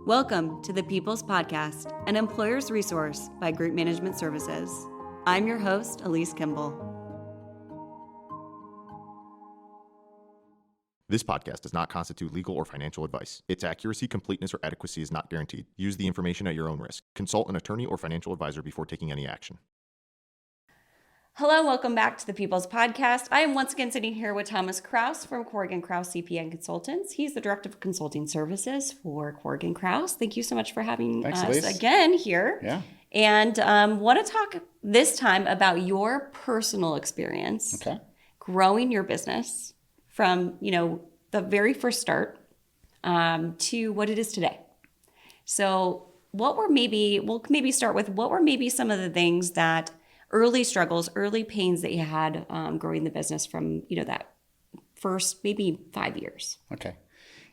Welcome to the People's Podcast, an employer's resource by Group Management Services. I'm your host, Alyse Kimble. This podcast does not constitute legal or financial advice. Its accuracy, completeness, or adequacy is not guaranteed. Use the information at your own risk. Consult an attorney or financial advisor before taking any action. Hello, welcome back to the People's Podcast. I am once again sitting here with Tom Krause from Krause CPA Consultants. He's the Director of Consulting Services for Krause. Thank you so much for having us Alyse. Again here. Yeah. And want to talk this time about your personal experience growing your business from, the very first start to what it is today. So we'll maybe start with what were maybe some of the things that early struggles, early pains that you had growing the business from, that first maybe 5 years? Okay.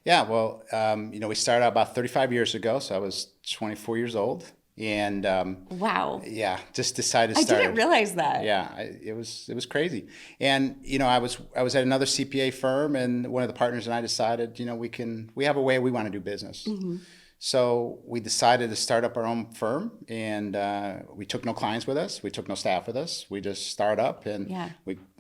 Yeah. Well, we started out about 35 years ago. So I was 24 years old. And wow. Yeah, just decided to start. I didn't realize that. Yeah, it was crazy. And, I was at another CPA firm, and one of the partners and I decided, we have a way we want to do business. Mm-hmm. So we decided to start up our own firm, and we took no clients with us. We took no staff with us. We just started up, and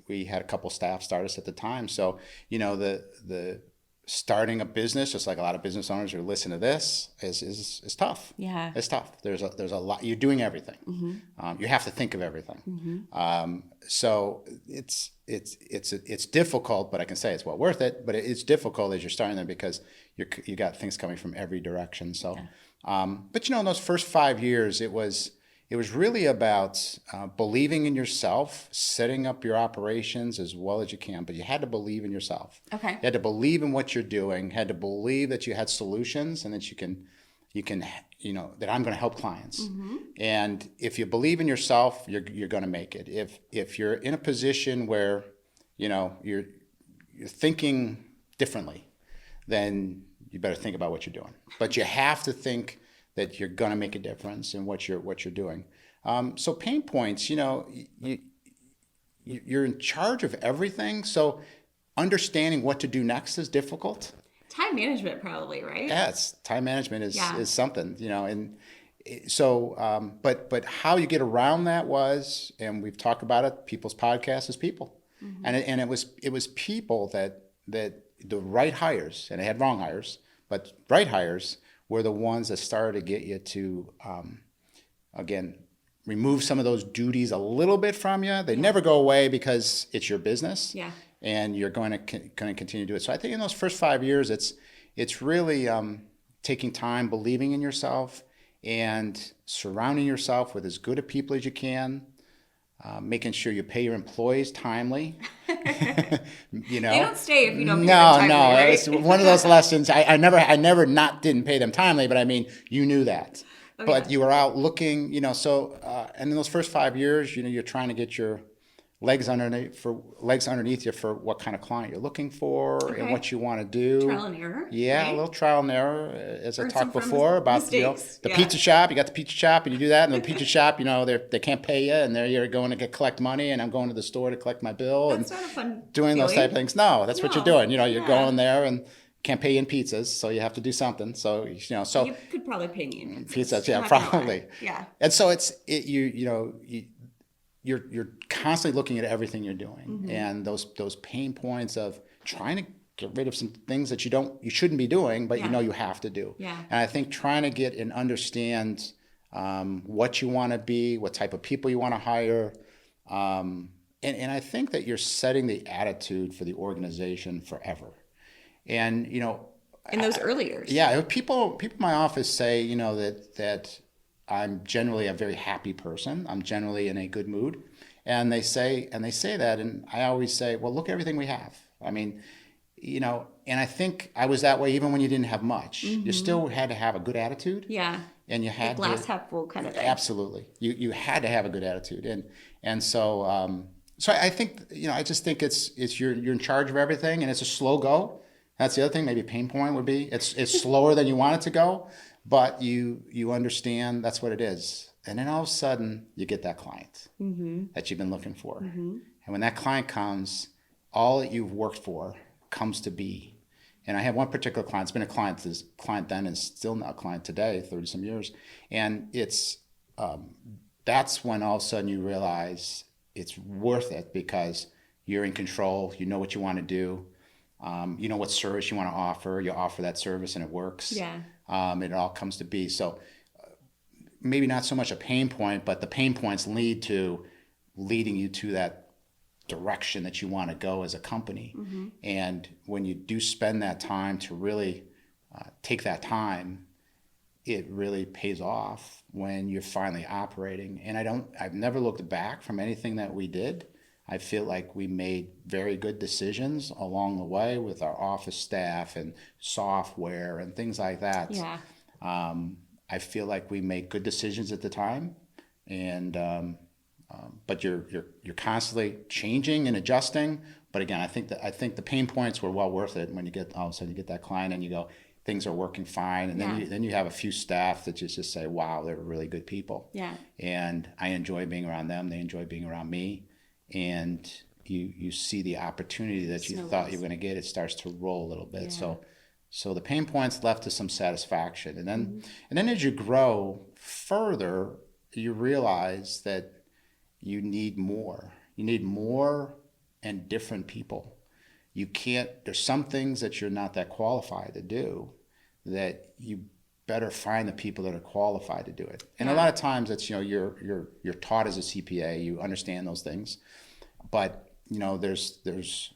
we had a couple staff start us at the time. So, the starting a business, just like a lot of business owners who listen to this, is tough. Yeah, it's tough. There's a lot. You're doing everything. Mm-hmm. You have to think of everything. Mm-hmm. So it's difficult, but I can say it's well worth it. But it's difficult as you're starting there because you got things coming from every direction. So, but in those first 5 years, it was really about believing in yourself, setting up your operations as well as you can. But you had to believe in yourself. Okay. You had to believe in what you're doing. Had to believe that you had solutions and that you can, that I'm going to help clients. Mm-hmm. And if you believe in yourself, you're going to make it. If you're in a position where, you're thinking differently, then you better think about what you're doing. But you have to think that you're going to make a difference in what you're doing. So pain points, you're in charge of everything. So understanding what to do next is difficult. Time management probably, right? Yes, time management is something, and so, but how you get around that was, and we've talked about it, People's Podcast is people. Mm-hmm. And it was people that the right hires, and they had wrong hires, but right hires were the ones that started to get you to, again, remove some of those duties a little bit from you. They never go away because it's your business, and you're going to continue to do it. So I think in those first 5 years, it's really taking time, believing in yourself, and surrounding yourself with as good of people as you can. Making sure you pay your employees timely. You don't stay if you don't pay them timely. No. Right? It's one of those lessons. I never didn't pay them timely, but I mean, you knew that. Oh, but you were out looking, so, and in those first 5 years, you're trying to get your legs underneath you for what kind of client you're looking for and what you want to do. Trial and error. Yeah, right? A little trial and error, as I talked before about mistakes. The pizza shop. You got the pizza shop, and you do that, and the pizza shop, they can't pay you, and you're going to collect money, and I'm going to the store to collect my bill. That's not a fun doing feeling. Those type of things. No, that's what you're doing. You're going there and can't pay you in pizzas, so you have to do something. So so you could probably pay me in pizzas. Yeah, probably. Yeah. And so you're constantly looking at everything you're doing, and those pain points of trying to get rid of some things that you shouldn't be doing, but you have to do. Yeah. And I think trying to get and understand what you want to be, what type of people you want to hire, and I think that you're setting the attitude for the organization forever. And in those early years. Yeah, people in my office say that I'm generally a very happy person. I'm generally in a good mood. And they say that, and I always say, well, look at everything we have. I mean, and I think I was that way even when you didn't have much. Mm-hmm. You still had to have a good attitude. Yeah. And you had glass half full kind of thing. Absolutely. You had to have a good attitude. And so so I think, I just think it's you're in charge of everything, and it's a slow go. That's the other thing, maybe a pain point would be it's slower than you want it to go. But you understand that's what it is. And then all of a sudden, you get that client that you've been looking for. Mm-hmm. And when that client comes, all that you've worked for comes to be. And I have one particular client. It's been a client then and still not a client today, 30 some years. And it's that's when all of a sudden you realize it's worth it because you're in control. You know what you want to do. You know what service you want to offer. You offer that service and it works. Yeah. It all comes to be. So maybe not so much a pain point, but the pain points leading you to that direction that you want to go as a company. Mm-hmm. And when you do spend that time to really take that time, it really pays off when you're finally operating. And I've never looked back from anything that we did. I feel like we made very good decisions along the way with our office staff and software and things like that. Yeah. I feel like we made good decisions at the time, and but you're constantly changing and adjusting. But again, I think the pain points were well worth it when you get all of a sudden you get that client and you go, things are working fine, and then you have a few staff that just say, wow, they're really good people. Yeah. And I enjoy being around them. They enjoy being around me, and you see the opportunity that you thought you were going to get. It starts to roll a little bit. Yeah. So the pain points left us some satisfaction, and then as you grow further, you realize that you need more. You need more and different people. You can't. There's some things that you're not that qualified to do, that you better find the people that are qualified to do it. And a lot of times it's you're taught as a CPA, you understand those things, but there's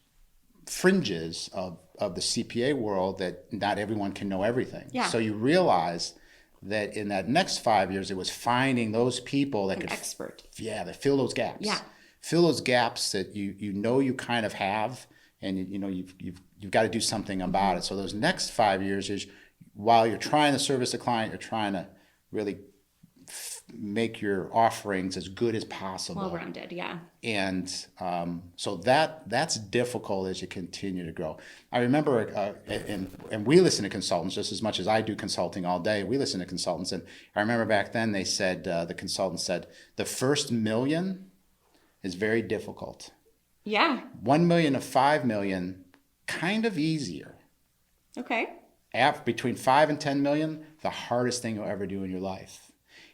fringes of the CPA world that not everyone can know everything. Yeah. So you realize that in that next 5 years, it was finding those people that expert. Yeah, that fill those gaps. Yeah. Fill those gaps that you kind of have, and you've got to do something about it. So those next 5 years is while you're trying to service a client, you're trying to really make your offerings as good as possible. Well-rounded, yeah. And so that's difficult as you continue to grow. I remember, and we listen to consultants just as much as I do consulting all day. We listen to consultants, and I remember back then they said, the consultant said, the first $1 million is very difficult. Yeah. 1 million to 5 million, kind of easier. Okay. Between 5 and 10 million, the hardest thing you'll ever do in your life.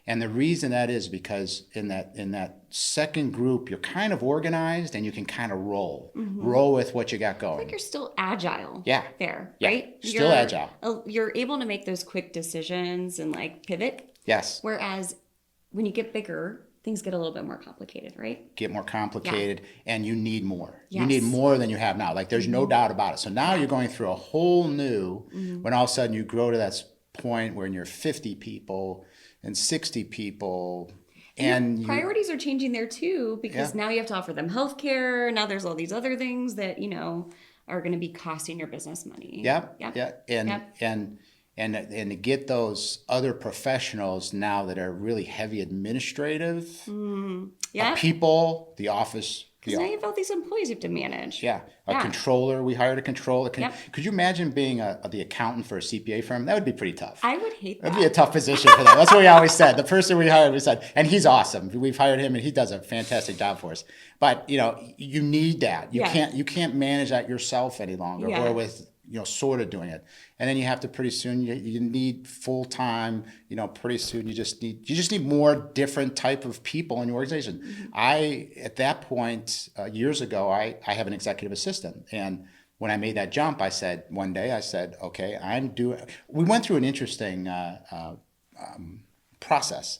And the reason that is because in that second group, you're kind of organized and you can kind of roll with what you got going. I think you're still agile. Yeah. There, yeah. right? Still agile. You're able to make those quick decisions and pivot. Yes. Whereas when you get bigger, things get a little bit more complicated, right? Get more complicated, and you need more. Yes. You need more than you have now. There's no doubt about it. So now you're going through a whole new, when all of a sudden you grow to that point where you're 50 people and 60 people. And priorities are changing there too, because now you have to offer them healthcare. Now there's all these other things that, are going to be costing your business money. Yep. And to get those other professionals now that are really heavy administrative people, the office. Because now you have all these employees you have to manage. Yeah. A controller. We hired a controller. Could you imagine being the accountant for a CPA firm? That would be pretty tough. I would hate that. That'd be a tough position for them. That's what we always said. The person we hired, we said, and he's awesome. We've hired him and he does a fantastic job for us. But, you need that. You can't manage that yourself any longer or with sort of doing it. And then you have to pretty soon, you need full time, pretty soon you just need more different type of people in your organization. Mm-hmm. At that point, years ago, I have an executive assistant. And when I made that jump, one day I said, okay, we went through an interesting process.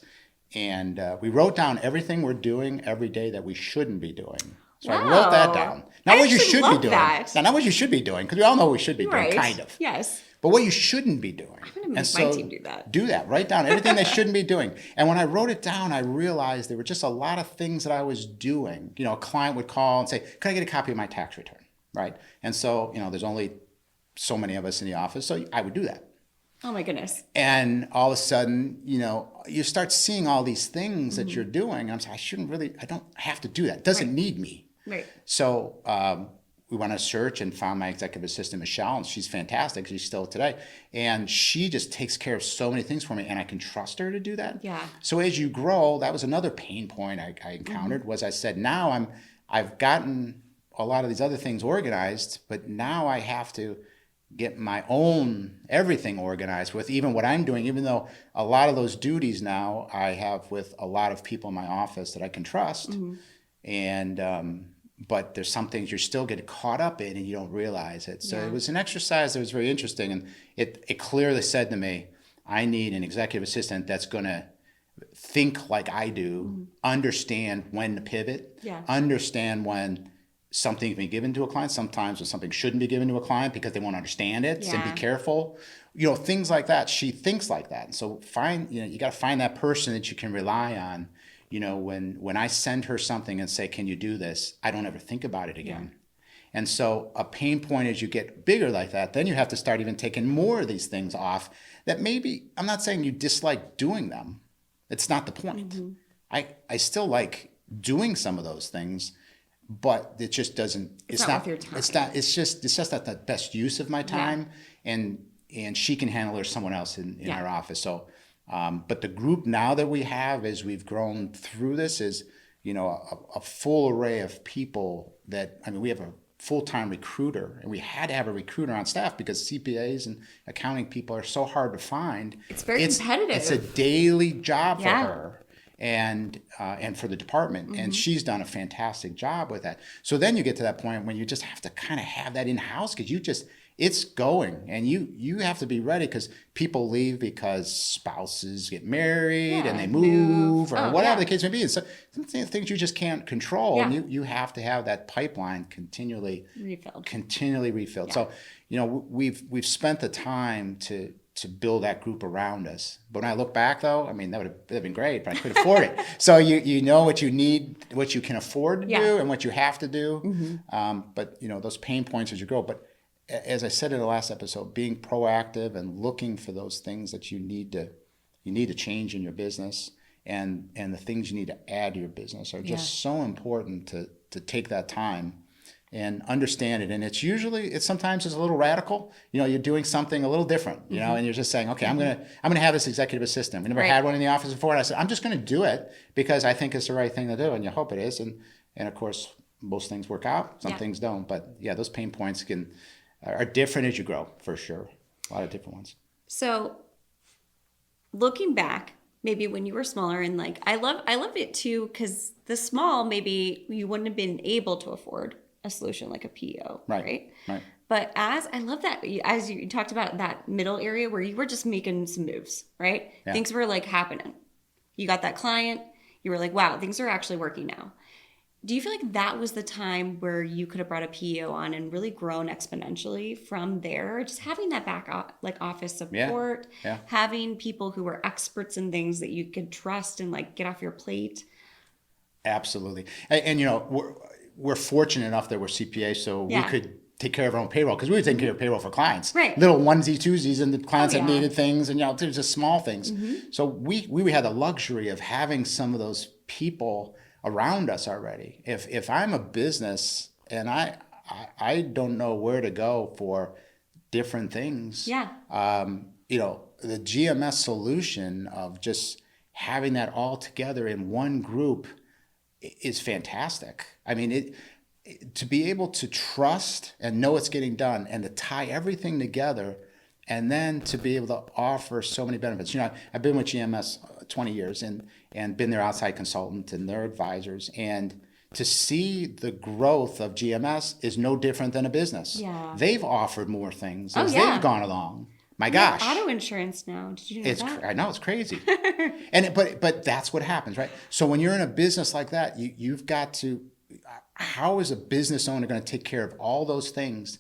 And we wrote down everything we're doing every day that we shouldn't be doing. So I wrote that down. Not what you should be doing. Not what you should be doing, because we all know what we should be doing, kind of. Yes. But what you shouldn't be doing. I'm going to make my team do that. Do that. Write down everything they shouldn't be doing. And when I wrote it down, I realized there were just a lot of things that I was doing. A client would call and say, can I get a copy of my tax return? Right? And so, there's only so many of us in the office, so I would do that. Oh my goodness. And all of a sudden, you start seeing all these things that you're doing. And I'm saying, I don't have to do that. It doesn't need me. Right. So we went on a search and found my executive assistant, Michelle, and she's fantastic. She's still today. And she just takes care of so many things for me, and I can trust her to do that. Yeah. So as you grow, that was another pain point I encountered, was I said, now I've gotten a lot of these other things organized, but now I have to get my own everything organized with even what I'm doing, even though a lot of those duties now I have with a lot of people in my office that I can trust. And, but there's some things you're still getting caught up in and you don't realize it. So it was an exercise that was very interesting. And it clearly said to me, I need an executive assistant that's going to think like I do, understand when to pivot, understand when something can be given to a client, sometimes when something shouldn't be given to a client because they won't understand it, and be careful. Things like that. She thinks like that. And so you got to find that person that you can rely on. When I send her something and say, can you do this? I don't ever think about it again. And so a pain point as you get bigger like that, then you have to start even taking more of these things off that maybe, I'm not saying you dislike doing them. It's not the point. I still like doing some of those things, but it just doesn't, it's not worth your time. It's just not the best use of my time. And she can handle it or someone else in our office. So, but the group now that we have as we've grown through this is, a full array of people we have a full-time recruiter, and we had to have a recruiter on staff because CPAs and accounting people are so hard to find. It's very competitive. It's a daily job for her and for the department. And she's done a fantastic job with that. So then you get to that point when you just have to kind of have that in-house because it's going, and you have to be ready because people leave because spouses get married and they move or whatever the case may be. And so some things you just can't control, and you have to have that pipeline continually refilled. So we've spent the time to build that group around us. But when I look back, though, that would have been great, but I couldn't afford it. So you know what you need, what you can afford to do, and what you have to do. But those pain points as you grow. But as I said in the last episode, being proactive and looking for those things that you need to change in your business, and the things you need to add to your business are just so important to take that time and understand it. And sometimes it's a little radical. You're doing something a little different, and you're just saying, okay, I'm gonna have this executive assistant. We never had one in the office before, and I said, I'm just gonna do it because I think it's the right thing to do, and you hope it is. And of course, most things work out, some things don't. But those pain points are different as you grow, for sure. A lot of different ones. So looking back, maybe when you were smaller, and I love it too, because the small, maybe you wouldn't have been able to afford a solution like a PEO, right? But I love that, as you talked about that middle area where you were just making some moves, right? Things were happening. You got that client, you were like, wow, things are actually working now. Do you feel like that was the time where you could have brought a PEO on and really grown exponentially from there? Just having that back office support, having people who were experts in things that you could trust and get off your plate. Absolutely. And we're fortunate enough that we're CPAs, so we could take care of our own payroll because we were taking care of payroll for clients. Right. Little onesie twosies, and the clients that needed things, and there's just small things. So we had the luxury of having some of those people around us already. If I'm a business and I don't know where to go for different things, the GMS solution of just having that all together in one group is fantastic. To be able to trust and know it's getting done and to tie everything together, and then to be able to offer so many benefits. I've been with GMS 20 years and been their outside consultant and their advisors. And to see the growth of GMS is no different than a business. Yeah. They've offered more things as they've gone along. My gosh. Auto insurance now. Did you know that? I know, it's crazy. But that's what happens, right? So when you're in a business like that, you've got to, how is a business owner going to take care of all those things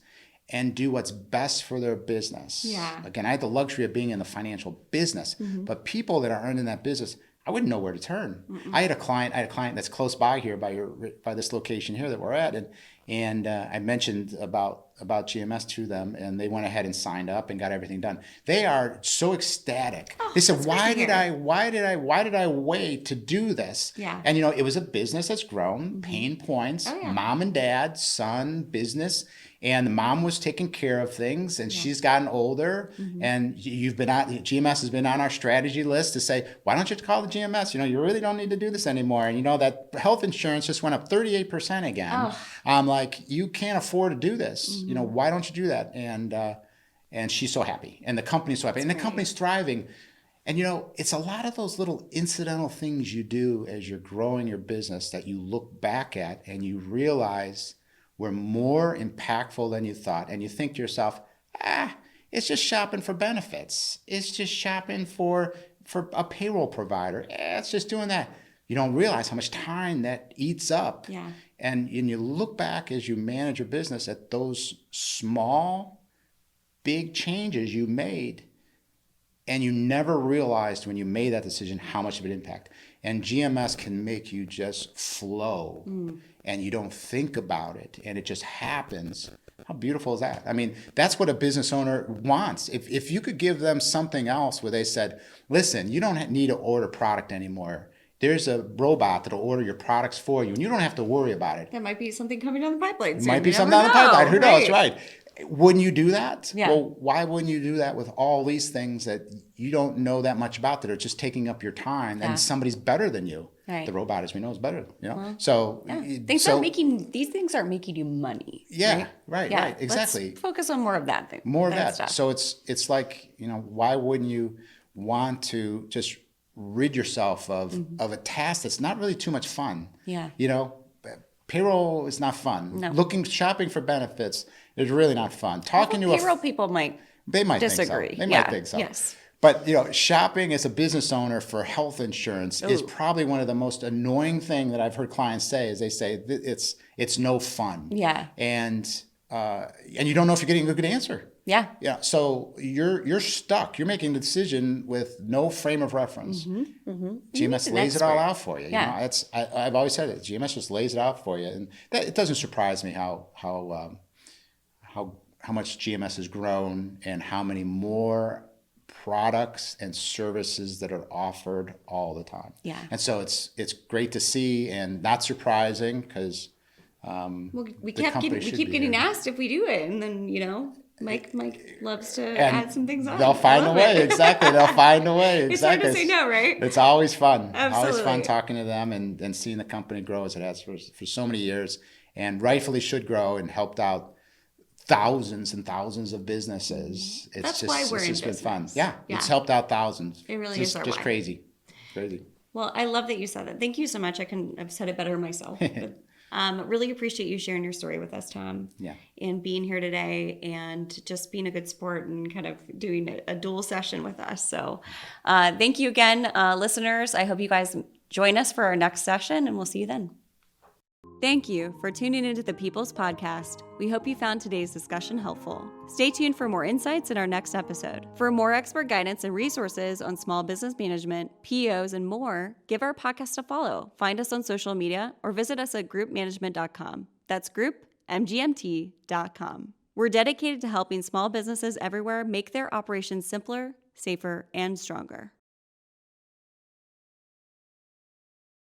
and do what's best for their business? Yeah. Again, I had the luxury of being in the financial business, but people that aren't in that business, I wouldn't know where to turn. I had a client that's close by here, by this location here that we're at, and I mentioned about GMS to them, and they went ahead and signed up and got everything done. They are so ecstatic. They said, why did I wait to do this? Yeah. And it was a business that's grown, pain points, mom and dad, son, business. And the mom was taking care of things, and she's gotten older. And GMS has been on our strategy list to say, why don't you call the GMS? You really don't need to do this anymore. And that health insurance just went up 38% again. I'm like, you can't afford to do this. Why don't you do that? And And she's so happy. And the company's so happy. And the company's thriving. And, it's a lot of those little incidental things you do as you're growing your business that you look back at and you realize were more impactful than you thought. And you think to yourself, it's just shopping for benefits. It's just shopping for a payroll provider. It's just doing that. You don't realize how much time that eats up. Yeah. And you look back as you manage your business at those small, big changes you made, and you never realized when you made that decision how much of an impact. And GMS can make you just flow, and you don't think about it, and it just happens. How beautiful is that? I mean, that's what a business owner wants. If you could give them something else where they said, listen, you don't need to order product anymore. There's a robot that'll order your products for you, and you don't have to worry about it. There might be something coming down the pipeline soon. Might be something down the pipeline. Who knows, right? Wouldn't you do that? Yeah. Well, why wouldn't you do that with all these things that you don't know that much about that are just taking up your time, and somebody's better than you? Right. The robot, as we know, is better. Well, so these things aren't making you money. Yeah, right, exactly. Let's focus on more of that thing. More of that. Stuff. So it's like, why wouldn't you want to just rid yourself of a task that's not really too much fun? Yeah. Payroll is not fun. No. Shopping for benefits is really not fun. Talking to payroll people might disagree. They might think so. Yes. But shopping as a business owner for health insurance is probably one of the most annoying thing that I've heard clients say. Is they say it's no fun. Yeah. And you don't know if you're getting a good answer. Yeah. Yeah. So you're stuck. You're making the decision with no frame of reference. GMS lays it all out for you. Yeah. I've always said it. GMS just lays it out for you, and it doesn't surprise me how much GMS has grown and how many more products and services that are offered all the time. Yeah. And so it's great to see and not surprising because we keep getting asked if we do it, and then Mike loves to add some things on. They'll find a way. Exactly. They'll find a way. Exactly. It's hard to say no, right? It's always fun. Absolutely. Always fun talking to them and seeing the company grow as it has for so many years, and rightfully should grow, and helped out thousands and thousands of businesses. That's why we're in business. Been fun. Yeah. It's helped out thousands. It really is our just why. Crazy. Well, I love that you said that. Thank you so much. I've said it better myself. But, really appreciate you sharing your story with us, Tom. Yeah. And being here today and just being a good sport and kind of doing a dual session with us. So thank you again, listeners. I hope you guys join us for our next session, and we'll see you then. Thank you for tuning into the People's Podcast. We hope you found today's discussion helpful. Stay tuned for more insights in our next episode. For more expert guidance and resources on small business management, PEOs, and more, give our podcast a follow. Find us on social media or visit us at groupmanagement.com. That's groupmgmt.com. We're dedicated to helping small businesses everywhere make their operations simpler, safer, and stronger.